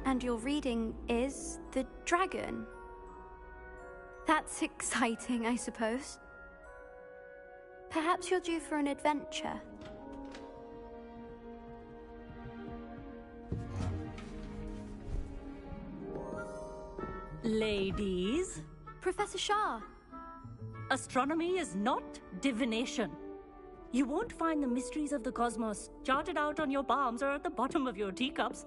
And your reading is the dragon. That's exciting, I suppose. Perhaps you're due for an adventure. Ladies, Professor Shah. astronomy is not divination. You won't find the mysteries of the cosmos charted out on your palms or at the bottom of your teacups.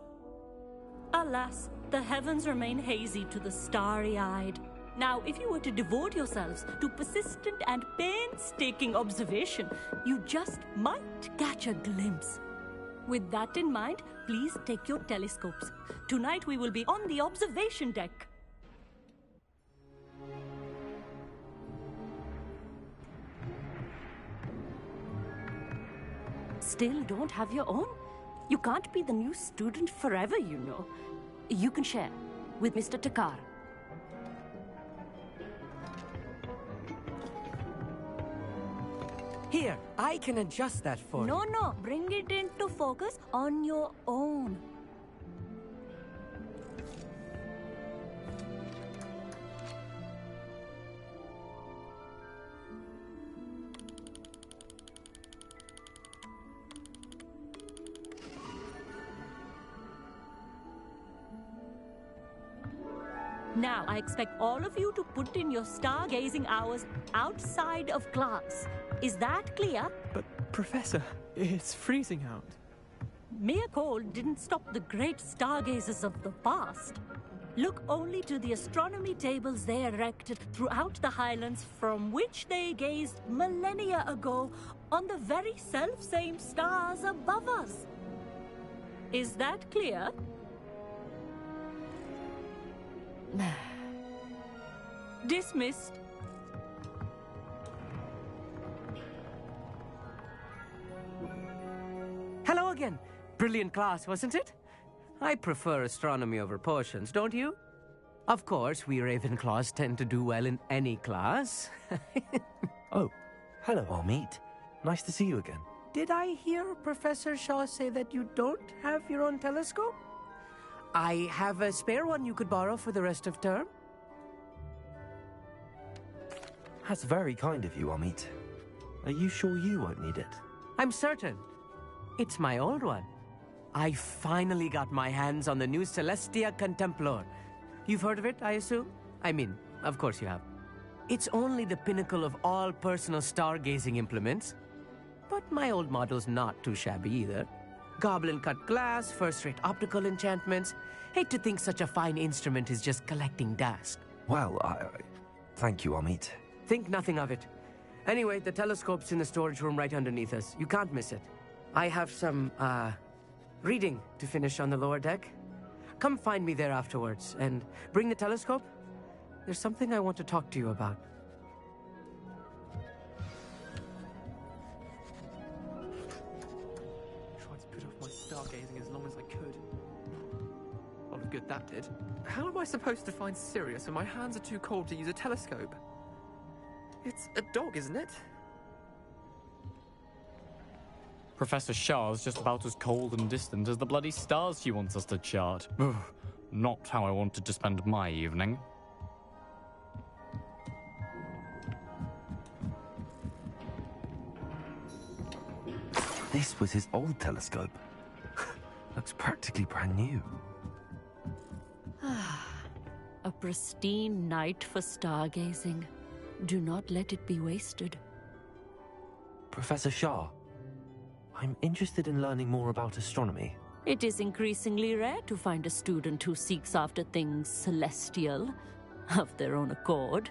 Alas, the heavens remain hazy to the starry-eyed. Now, if you were to devote yourselves to persistent and painstaking observation, you just might catch a glimpse. With that in mind, please take your telescopes. Tonight we will be on the observation deck. Still don't have your own? You can't be the new student forever, you know. You can share with Mr. Takar. Here, I can adjust that for you. No, bring it into focus on your own. Now, I expect all of you to put in your stargazing hours outside of class. Is that clear? But, Professor, it's freezing out. Mere cold didn't stop the great stargazers of the past. Look only to the astronomy tables they erected throughout the highlands from which they gazed millennia ago on the very self-same stars above us. Is that clear? Dismissed. Hello again. Brilliant class, wasn't it? I prefer astronomy over potions, don't you? Of course, we Ravenclaws tend to do well in any class. Oh, hello, Amit. Nice to see you again. Did I hear Professor Shaw say that you don't have your own telescope? I have a spare one you could borrow for the rest of term. That's very kind of you, Amit. Are you sure you won't need it? I'm certain. It's my old one. I finally got my hands on the new Celestia Contemplar. You've heard of it, I assume? I mean, of course you have. It's only the pinnacle of all personal stargazing implements. But my old model's not too shabby either. Goblin-cut glass, first-rate optical enchantments. Hate to think such a fine instrument is just collecting dust. Well, thank you, Amit. Think nothing of it. Anyway, the telescope's in the storage room right underneath us. You can't miss it. I have some, reading to finish on the lower deck. Come find me there afterwards, and bring the telescope. There's something I want to talk to you about. Tried to put off my stargazing as long as I could. A lot of good that did. How am I supposed to find Sirius when my hands are too cold to use a telescope? It's a dog, isn't it? Professor Shah's just about as cold and distant as the bloody stars she wants us to chart. Ugh, not how I wanted to spend my evening. This was his old telescope. Looks practically brand new. A pristine night for stargazing. Do not let it be wasted. Professor Shah, I'm interested in learning more about astronomy. It is increasingly rare to find a student who seeks after things celestial, of their own accord.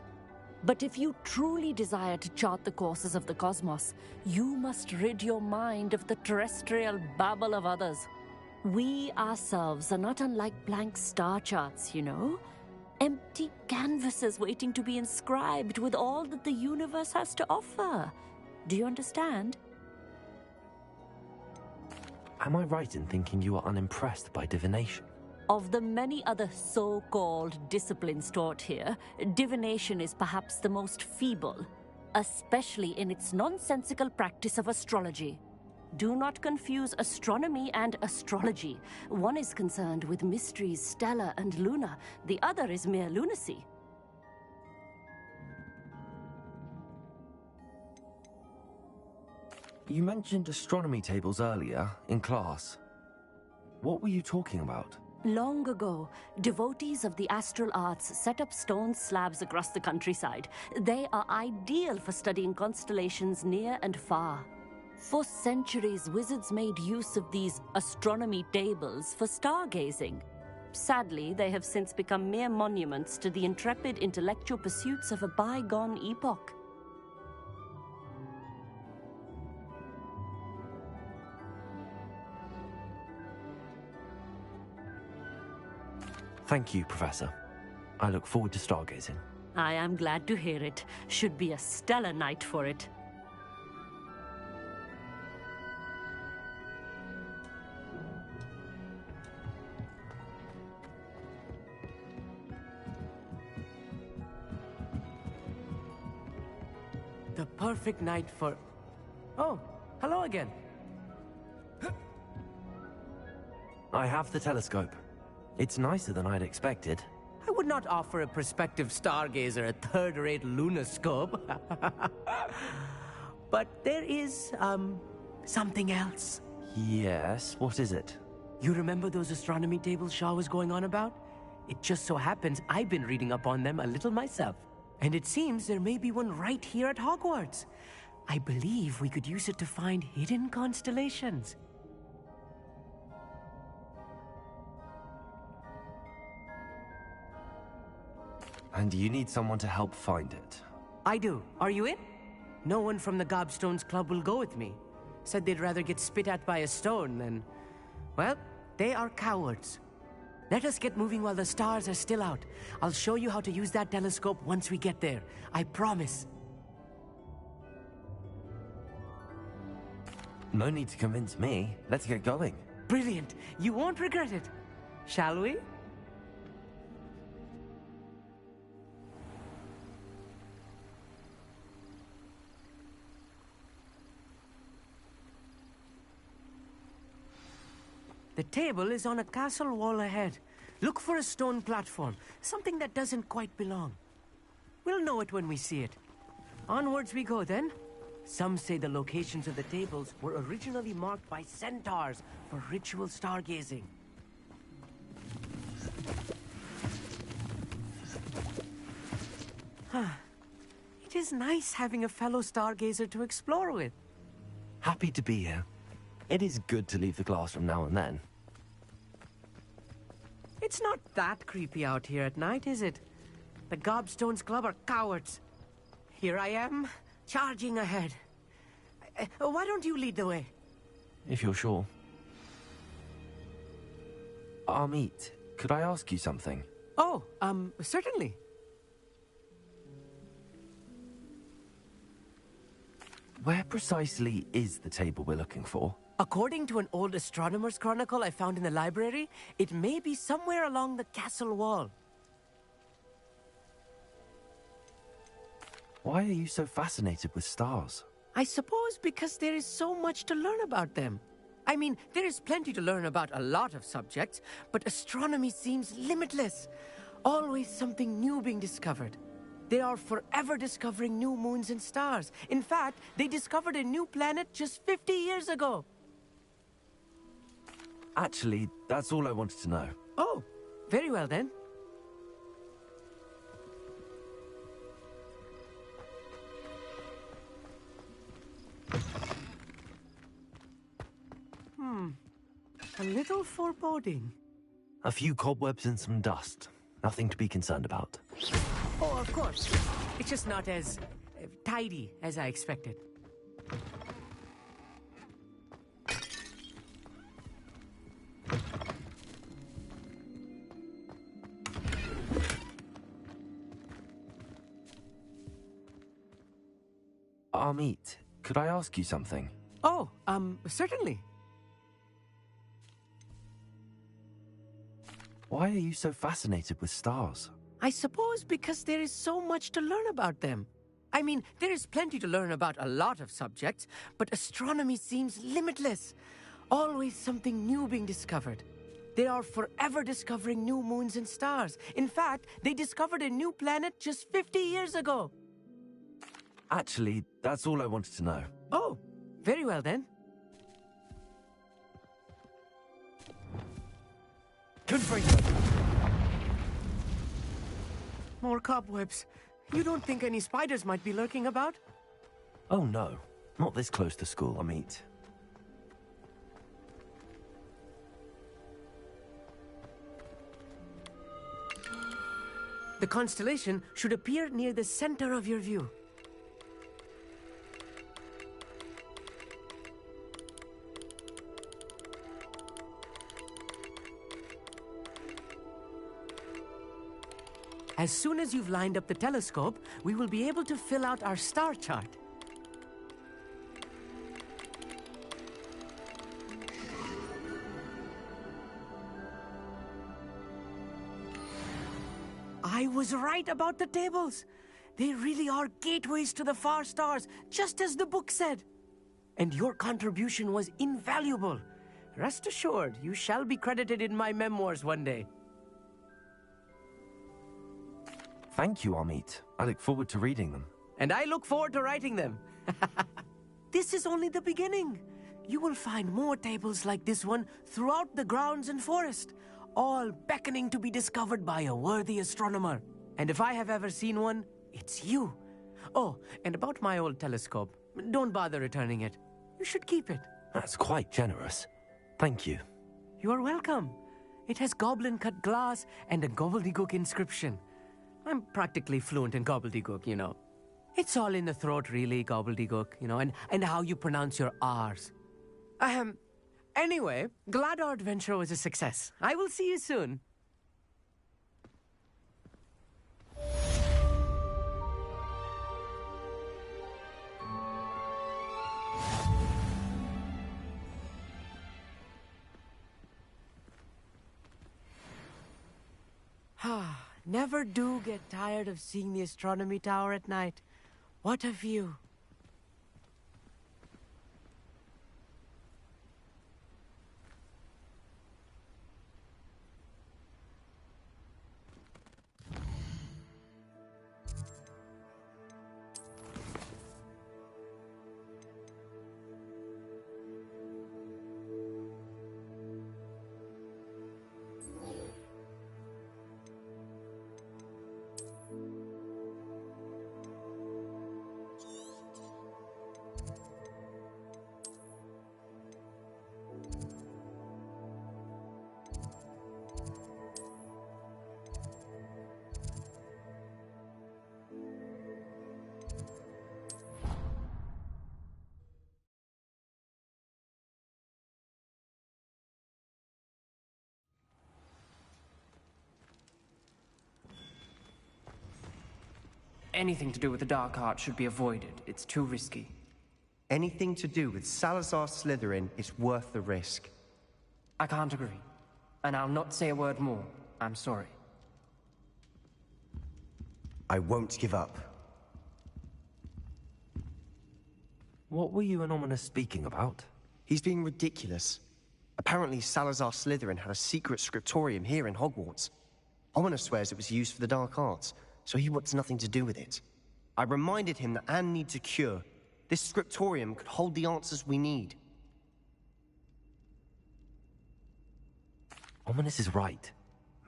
But if you truly desire to chart the courses of the cosmos, you must rid your mind of the terrestrial babble of others. We ourselves are not unlike blank star charts, you know. Empty canvases waiting to be inscribed with all that the universe has to offer. Do you understand? Am I right in thinking you are unimpressed by divination? Of the many other so-called disciplines taught here, divination is perhaps the most feeble, especially in its nonsensical practice of astrology. Do not confuse astronomy and astrology. One is concerned with mysteries stellar and lunar. The other is mere lunacy. You mentioned astronomy tables earlier, in class. What were you talking about? Long ago, devotees of the astral arts set up stone slabs across the countryside. They are ideal for studying constellations near and far. For centuries, wizards made use of these astronomy tables for stargazing. Sadly, they have since become mere monuments to the intrepid intellectual pursuits of a bygone epoch. Thank you, Professor. I look forward to stargazing. I am glad to hear it. Should be a stellar night for it. The perfect night for... Oh, hello again. I have the telescope. It's nicer than I'd expected. I would not offer a prospective stargazer a third-rate lunoscope. But there is, something else. Yes, what is it? You remember those astronomy tables Shaw was going on about? It just so happens I've been reading up on them a little myself. And it seems there may be one right here at Hogwarts. I believe we could use it to find hidden constellations. And you need someone to help find it. I do. Are you in? No one from the Gobstones Club will go with me. Said they'd rather get spit at by a stone than... Well, they are cowards. Let us get moving while the stars are still out. I'll show you how to use that telescope once we get there. I promise. No need to convince me. Let's get going. Brilliant. You won't regret it. Shall we? The table is on a castle wall ahead. Look for a stone platform, something that doesn't quite belong. We'll know it when we see it. Onwards we go then. Some say the locations of the tables were originally marked by centaurs for ritual stargazing. It is nice having a fellow stargazer to explore with. Happy to be here. It is good to leave the classroom now and then. It's not that creepy out here at night, is it? The Gobstones Club are cowards. Here I am, charging ahead. Why don't you lead the way? If you're sure. Amit, could I ask you something? Oh, certainly. Where precisely is the table we're looking for? According to an old astronomer's chronicle I found in the library, it may be somewhere along the castle wall. Why are you so fascinated with stars? I suppose because there is so much to learn about them. I mean, there is plenty to learn about a lot of subjects, but astronomy seems limitless. Always something new being discovered. They are forever discovering new moons and stars. In fact, they discovered a new planet just 50 years ago. Actually, that's all I wanted to know. Oh, very well then. A little foreboding. A few cobwebs and some dust. Nothing to be concerned about. Oh, of course. It's just not as tidy as I expected. Amit, could I ask you something? Oh, certainly. Why are you so fascinated with stars? I suppose because there is so much to learn about them. I mean, there is plenty to learn about a lot of subjects, but astronomy seems limitless. Always something new being discovered. They are forever discovering new moons and stars. In fact, they discovered a new planet just 50 years ago. Actually, that's all I wanted to know. Oh, very well then. Confringo! More cobwebs. You don't think any spiders might be lurking about? Oh no, not this close to school, Amit. The constellation should appear near the center of your view. As soon as you've lined up the telescope, we will be able to fill out our star chart. I was right about the tables. They really are gateways to the far stars, just as the book said. And your contribution was invaluable. Rest assured, you shall be credited in my memoirs one day. Thank you, Amit. I look forward to reading them. And I look forward to writing them. This is only the beginning. You will find more tables like this one throughout the grounds and forest, all beckoning to be discovered by a worthy astronomer. And if I have ever seen one, it's you. Oh, and about my old telescope, don't bother returning it. You should keep it. That's quite generous. Thank you. You are welcome. It has goblin-cut glass and a gobbledygook inscription. I'm practically fluent in gobbledygook, you know. It's all in the throat, really, gobbledygook, you know, and how you pronounce your R's. Anyway, glad our adventure was a success. I will see you soon. Never do get tired of seeing the astronomy tower at night. What a view. Anything to do with the dark art should be avoided. It's too risky. Anything to do with Salazar Slytherin is worth the risk. I can't agree. And I'll not say a word more. I'm sorry. I won't give up. What were you and Ominous speaking about? He's being ridiculous. Apparently Salazar Slytherin had a secret scriptorium here in Hogwarts. Ominous swears it was used for the dark arts, so he wants nothing to do with it. I reminded him that Anne needs a cure. This scriptorium could hold the answers we need. Ominous is right.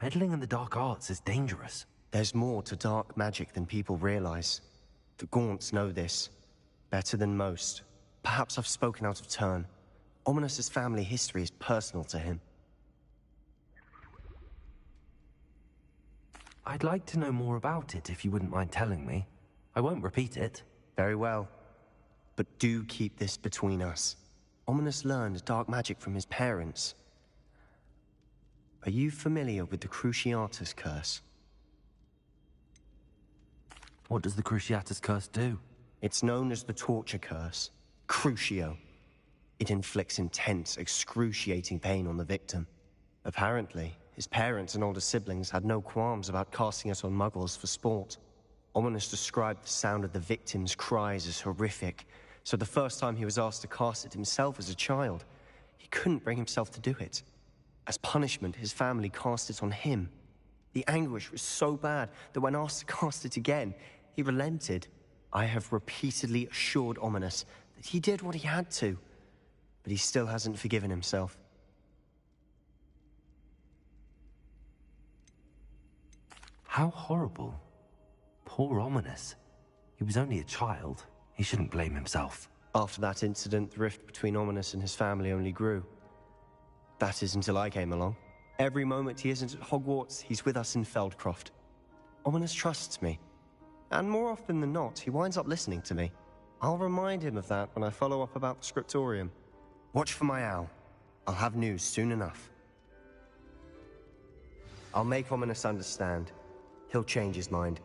Meddling in the dark arts is dangerous. There's more to dark magic than people realize. The Gaunts know this. Better than most. Perhaps I've spoken out of turn. Ominous's family history is personal to him. I'd like to know more about it if you wouldn't mind telling me. I won't repeat it. Very well. But do keep this between us. Ominous learned dark magic from his parents. Are you familiar with the Cruciatus Curse? What does the Cruciatus Curse do? It's known as the Torture Curse. Crucio. It inflicts intense, excruciating pain on the victim. Apparently, his parents and older siblings had no qualms about casting us on muggles for sport. Ominous described the sound of the victim's cries as horrific, so the first time he was asked to cast it himself as a child, he couldn't bring himself to do it. As punishment, his family cast it on him. The anguish was so bad that when asked to cast it again, he relented. I have repeatedly assured Ominous that he did what he had to, but he still hasn't forgiven himself. How horrible. Poor Ominous. He was only a child. He shouldn't blame himself. After that incident, the rift between Ominous and his family only grew. That is until I came along. Every moment he isn't at Hogwarts, he's with us in Feldcroft. Ominous trusts me. And more often than not, he winds up listening to me. I'll remind him of that when I follow up about the scriptorium. Watch for my owl. I'll have news soon enough. I'll make Ominous understand. He'll change his mind.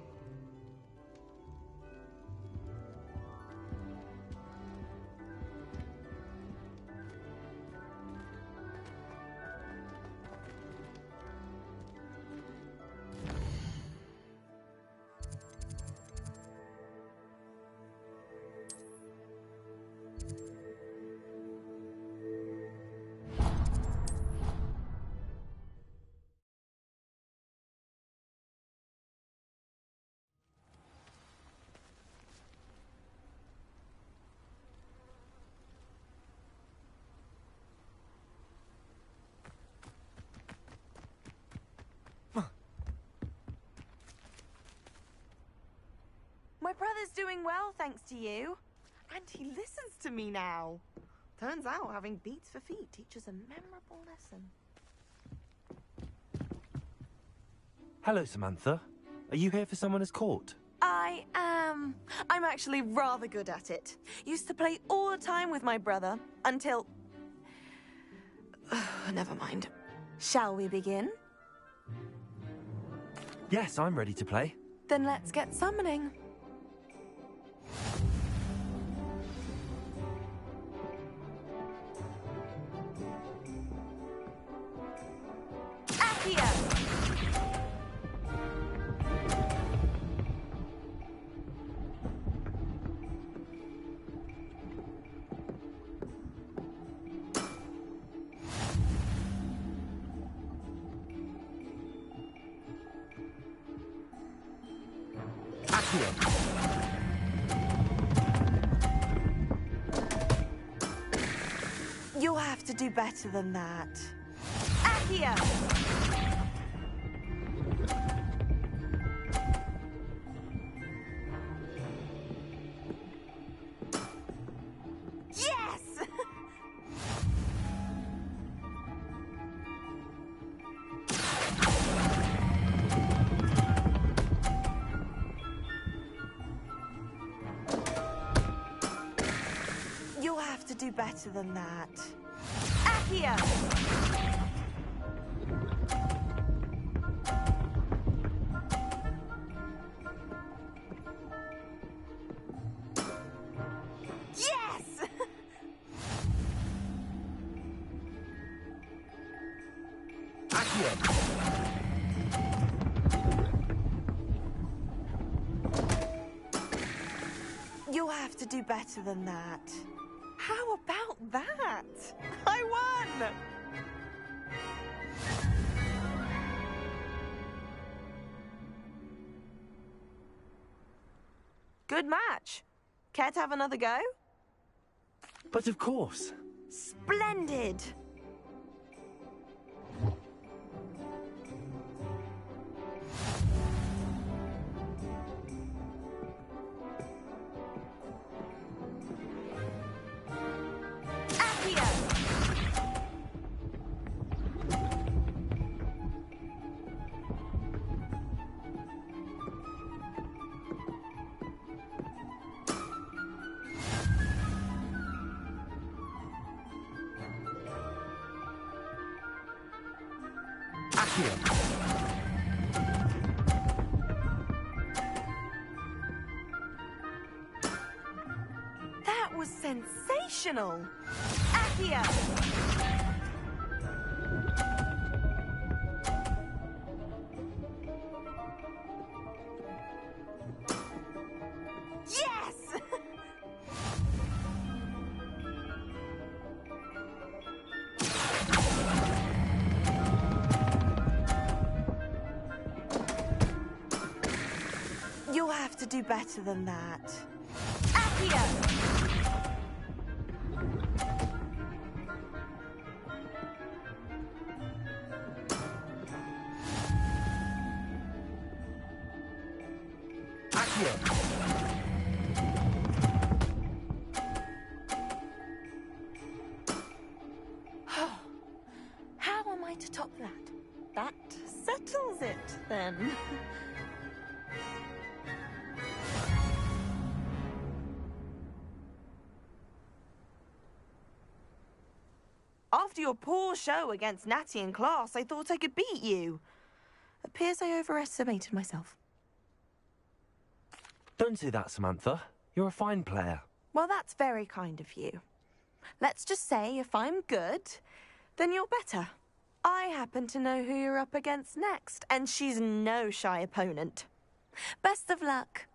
My brother's doing well, thanks to you. And he listens to me now. Turns out having beats for feet teaches a memorable lesson. Hello, Samantha. Are you here for Summoner's Court? I am. I'm actually rather good at it. Used to play all the time with my brother, until... Never mind. Shall we begin? Yes, I'm ready to play. Then let's get summoning. Accio! You'll have to do better than that. Accio! Yes! You'll have to do better than that. Accio! Yes! You'll have to do better than that. How about that? I won! Good match. Care to have another go? But of course. Splendid! Accio! That was sensational! Accio! to do better than that. Accio! How am I to top that? That settles it, then. After your poor show against Natty in class, I thought I could beat you. Appears I overestimated myself. Don't say that, Samantha. You're a fine player. Well, that's very kind of you. Let's just say if I'm good, then you're better. I happen to know who you're up against next, and she's no shy opponent. Best of luck.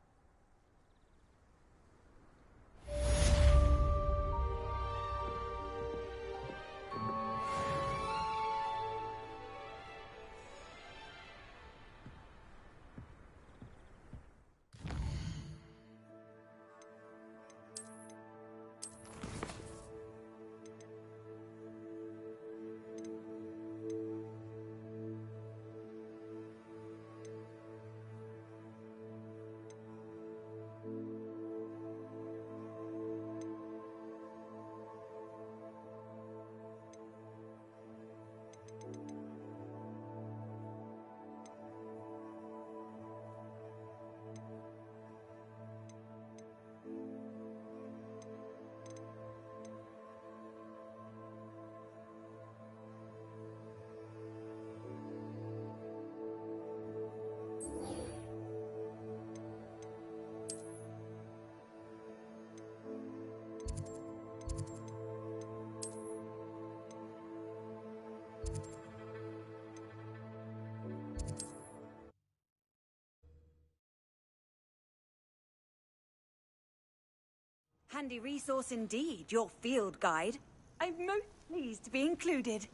Handy resource indeed, your field guide. I'm most pleased to be included.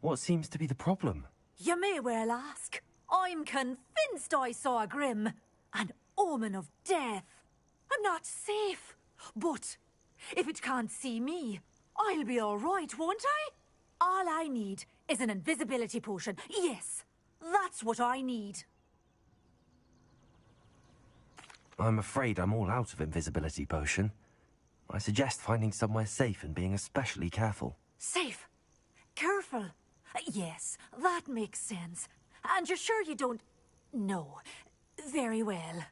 What seems to be the problem? You may well ask. I'm convinced I saw a Grim, an omen of death. I'm not safe, but if it can't see me, I'll be all right, won't I? All I need is an invisibility potion. Yes, that's what I need. I'm afraid I'm all out of invisibility potion. I suggest finding somewhere safe and being especially careful. Safe? Careful? Yes, that makes sense. And you're sure you don't... No. Very well.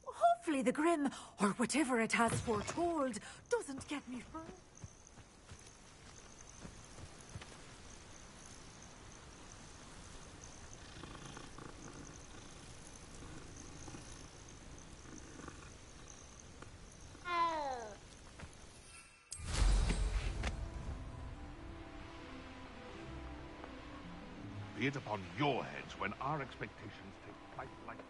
Hopefully the Grim, or whatever it has foretold, doesn't get me first. Be it upon your heads when our expectations take flight like that.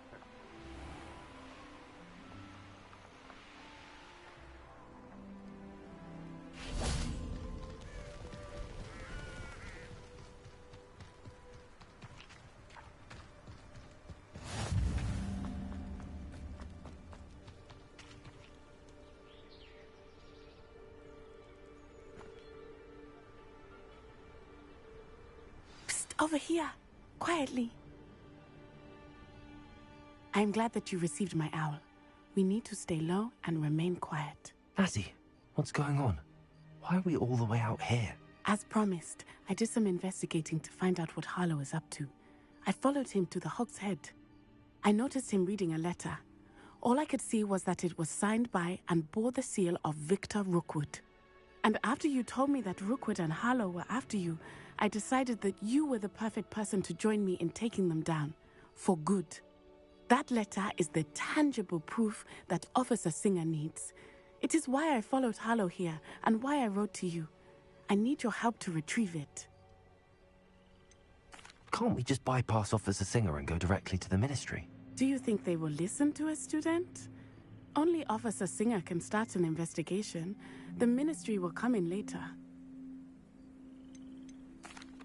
Over here, quietly. I'm glad that you received my owl. We need to stay low and remain quiet. Natty, what's going on? Why are we all the way out here? As promised, I did some investigating to find out what Harlow is up to. I followed him to the Hog's Head. I noticed him reading a letter. All I could see was that it was signed by and bore the seal of Victor Rookwood. And after you told me that Rookwood and Harlow were after you, I decided that you were the perfect person to join me in taking them down. For good. That letter is the tangible proof that Officer Singer needs. It is why I followed Harlow here, and why I wrote to you. I need your help to retrieve it. Can't we just bypass Officer Singer and go directly to the Ministry? Do you think they will listen to a student? Only Officer Singer can start an investigation. The Ministry will come in later.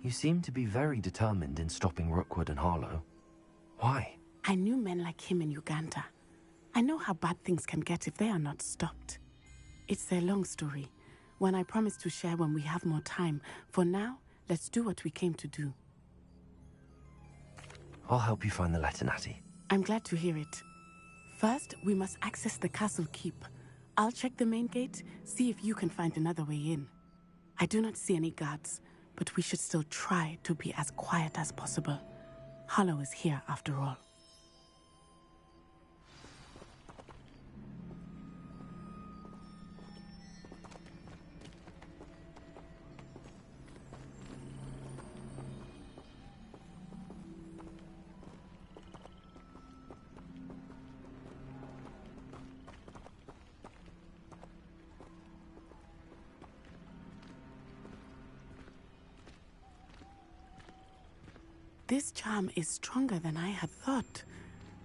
You seem to be very determined in stopping Rookwood and Harlow. Why? I knew men like him in Uganda. I know how bad things can get if they are not stopped. It's a long story, one I promise to share when we have more time. For now, let's do what we came to do. I'll help you find the letter, Natty. I'm glad to hear it. First, we must access the castle keep. I'll check the main gate, see if you can find another way in. I do not see any guards, but we should still try to be as quiet as possible. Harlow is here after all. This charm is stronger than I had thought.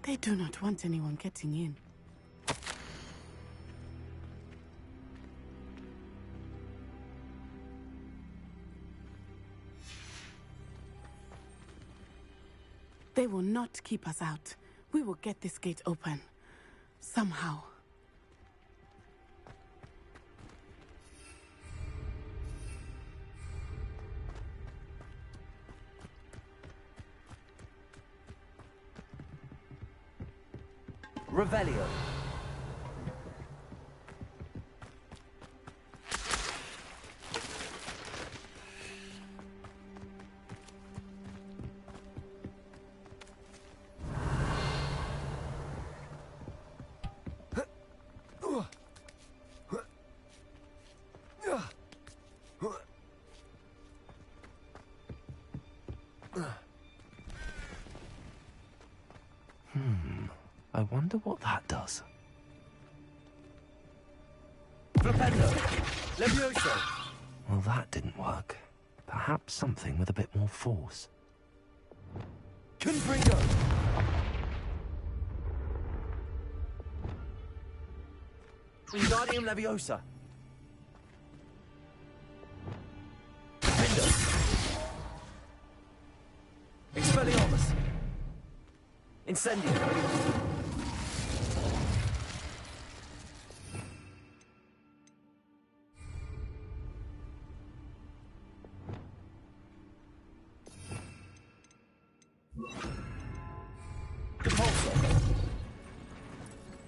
They do not want anyone getting in. They will not keep us out. We will get this gate open. Somehow. Revelio. I wonder what that does. Flipendo! Levioso! Well, that didn't work. Perhaps something with a bit more force. Confringo! Wingardium Leviosa! Flipendo! Expelliarmus! Incendio!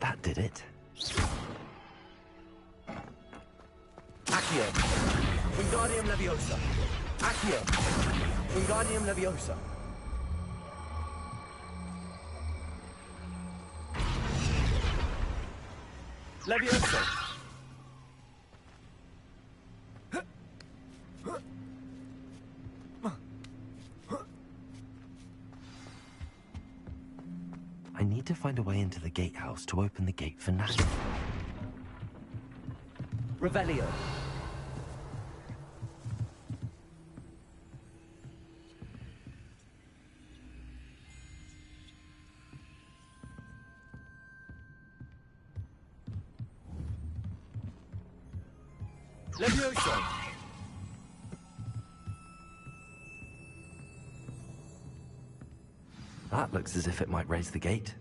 That did it. Accio! Wingardium Leviosa! Accio! Wingardium Leviosa! Leviosa! I need to find a way into the gatehouse to open the gate for Natty. Revelio! Levioso! That looks as if it might raise the gate.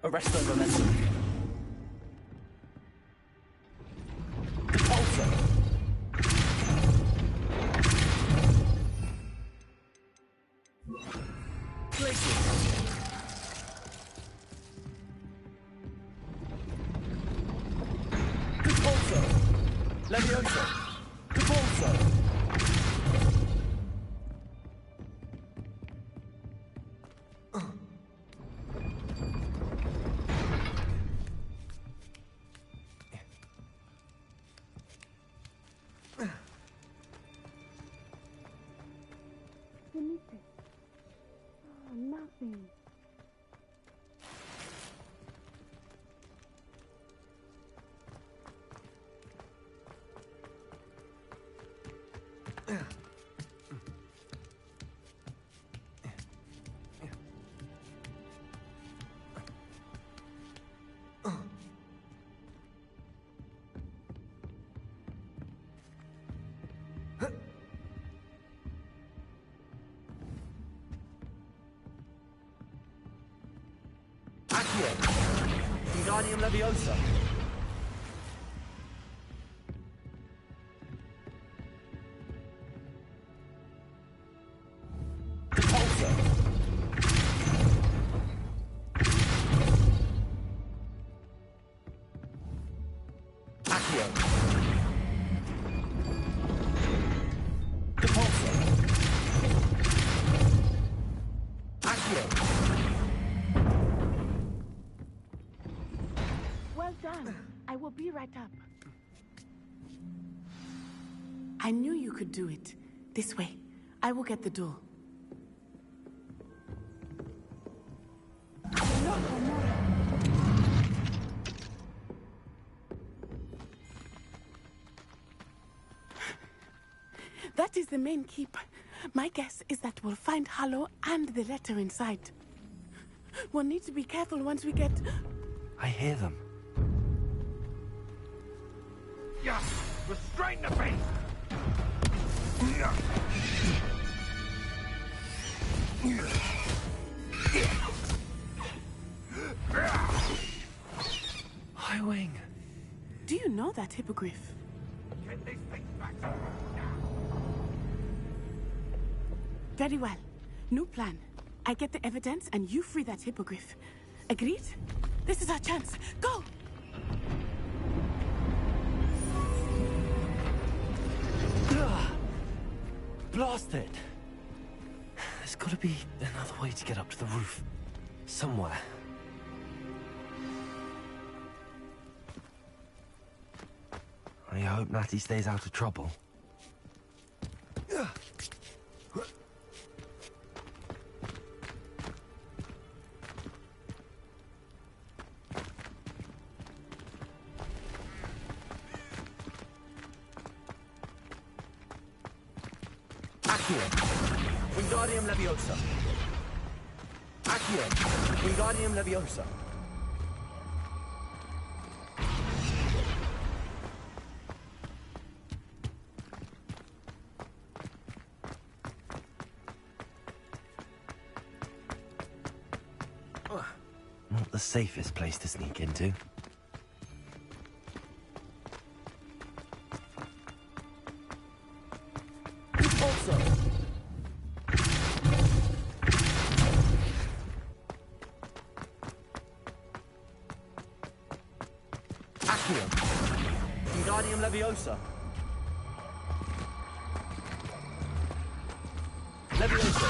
Arresto Momentum. Repulsor. Repulso! Levioso! Repulso! Nothing. Wingardium Leviosa. Repulso. Accio. Repulso. Accio. Well done. I will be right up. I knew you could do it. This way. I will get the door. That is the main keep. My guess is that we'll find Hallow and the letter inside. We'll need to be careful once we get... I hear them. Yes! Restrain the beast! High Wing. Do you know that hippogriff? Get these things back! Very well. New plan. I get the evidence and you free that hippogriff. Agreed? This is our chance. Go! Blast it! There's got to be another way to get up to the roof. Somewhere. I hope Natty stays out of trouble. Wingardium Leviosa. Accio. Wingardium Leviosa. Not the safest place to sneak into. Also. Accio. Wingardium Leviosa. Leviosa.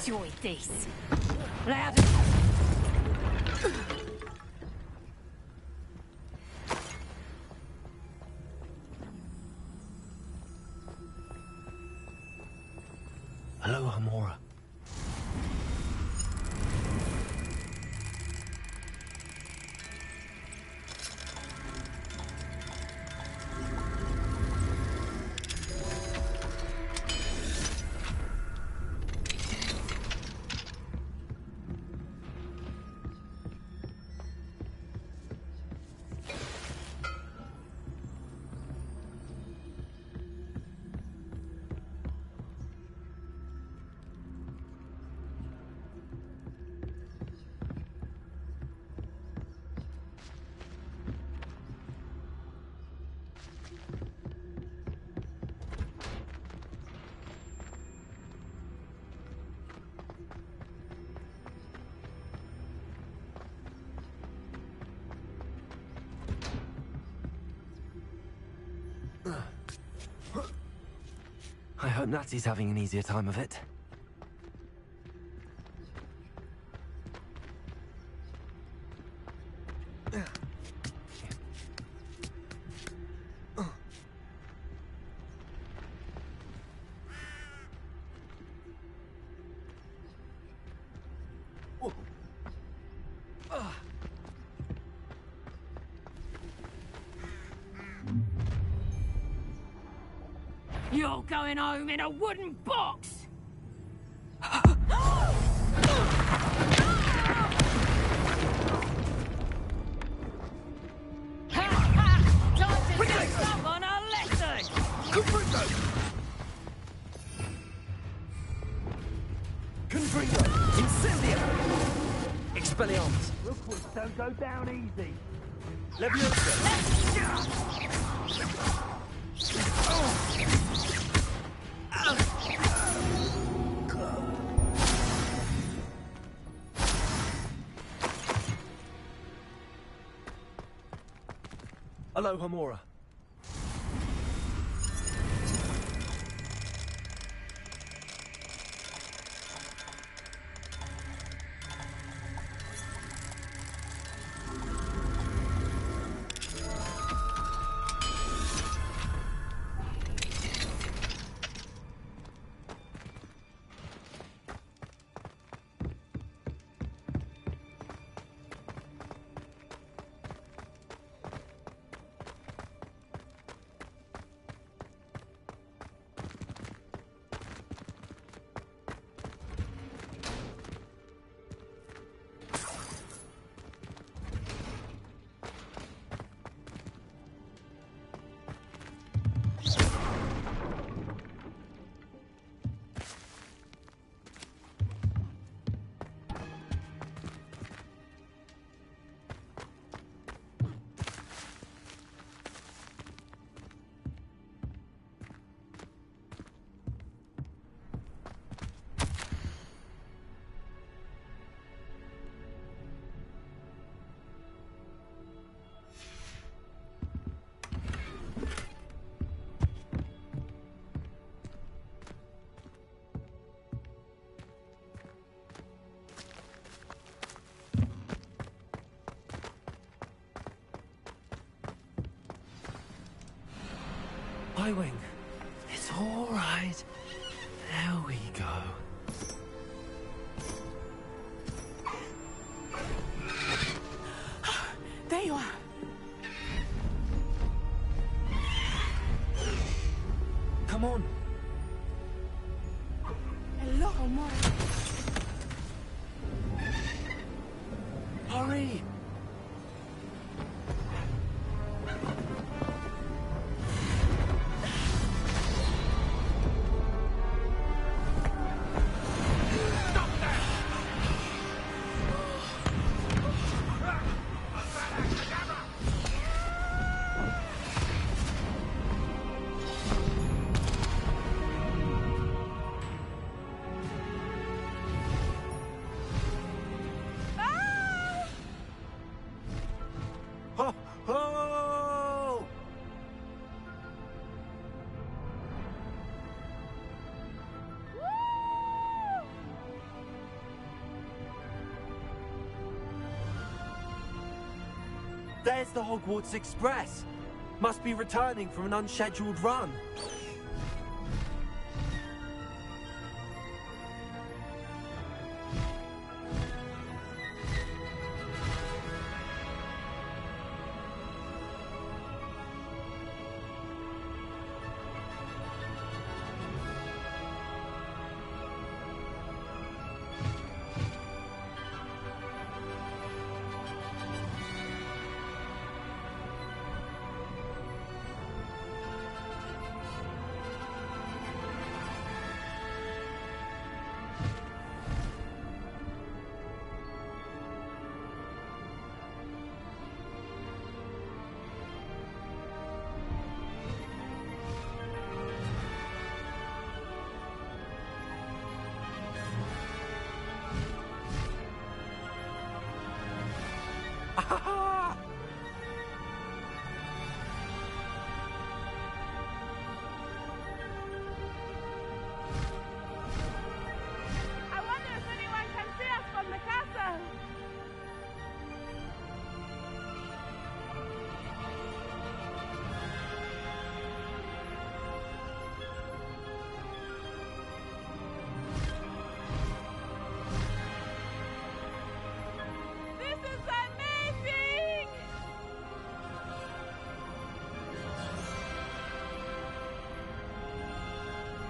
Enjoy this. Hello, Hamora. hope Natty's having an easier time of it. You're going home in a wooden box! Time to take someone a lesson! Confringo! Incendio! Expelliarmus! Rookwoods don't go down easy. Leviosa! Aloha Mora. Wing. It's all right. There we go. There you are. Come on. Hello, Mora. Hurry! There's the Hogwarts Express. Must be returning from an unscheduled run.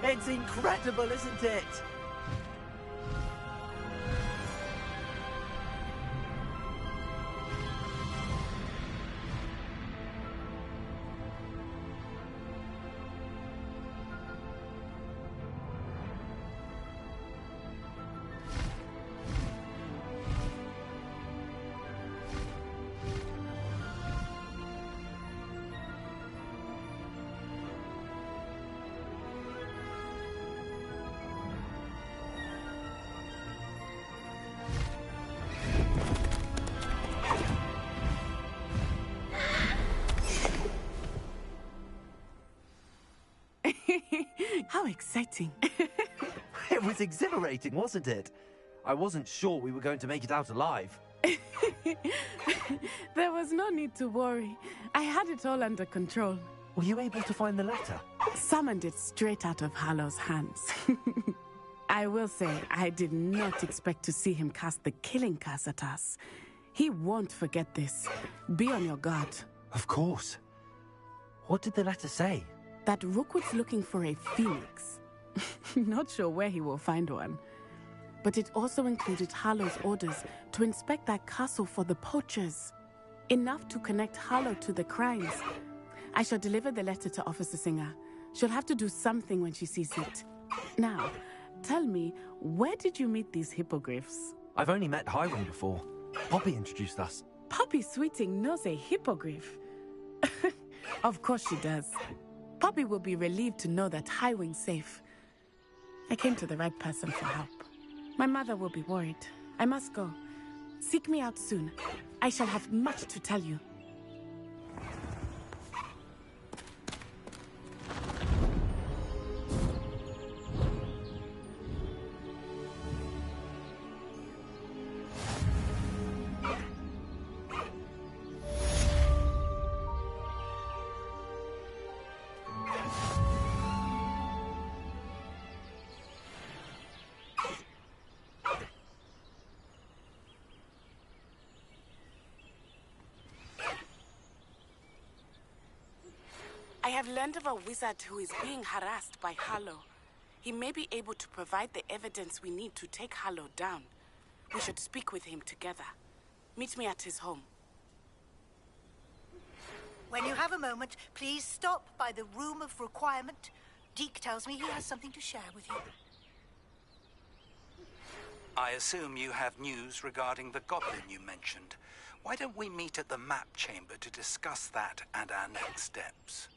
It's incredible, isn't it? How exciting. It was exhilarating, wasn't it? I wasn't sure we were going to make it out alive. There was no need to worry. I had it all under control. Were you able to find the letter? Summoned it straight out of Harlow's hands. I will say, I did not expect to see him cast the killing curse at us. He won't forget this. Be on your guard. Of course. What did the letter say? That Rookwood's looking for a phoenix. Not sure where he will find one. But it also included Harlow's orders to inspect that castle for the poachers. Enough to connect Harlow to the crimes. I shall deliver the letter to Officer Singer. She'll have to do something when she sees it. Now, tell me, where did you meet these hippogriffs? I've only met Highwing before. Poppy introduced us. Poppy Sweeting knows a hippogriff. Of course she does. Poppy will be relieved to know that Highwing's safe. I came to the right person for help. My mother will be worried. I must go. Seek me out soon. I shall have much to tell you. I have learned of a wizard who is being harassed by Harlow. He may be able to provide the evidence we need to take Harlow down. We should speak with him together. Meet me at his home. When you have a moment, please stop by the Room of Requirement. Deke tells me he has something to share with you. I assume you have news regarding the goblin you mentioned. Why don't we meet at the map chamber to discuss that and our next steps?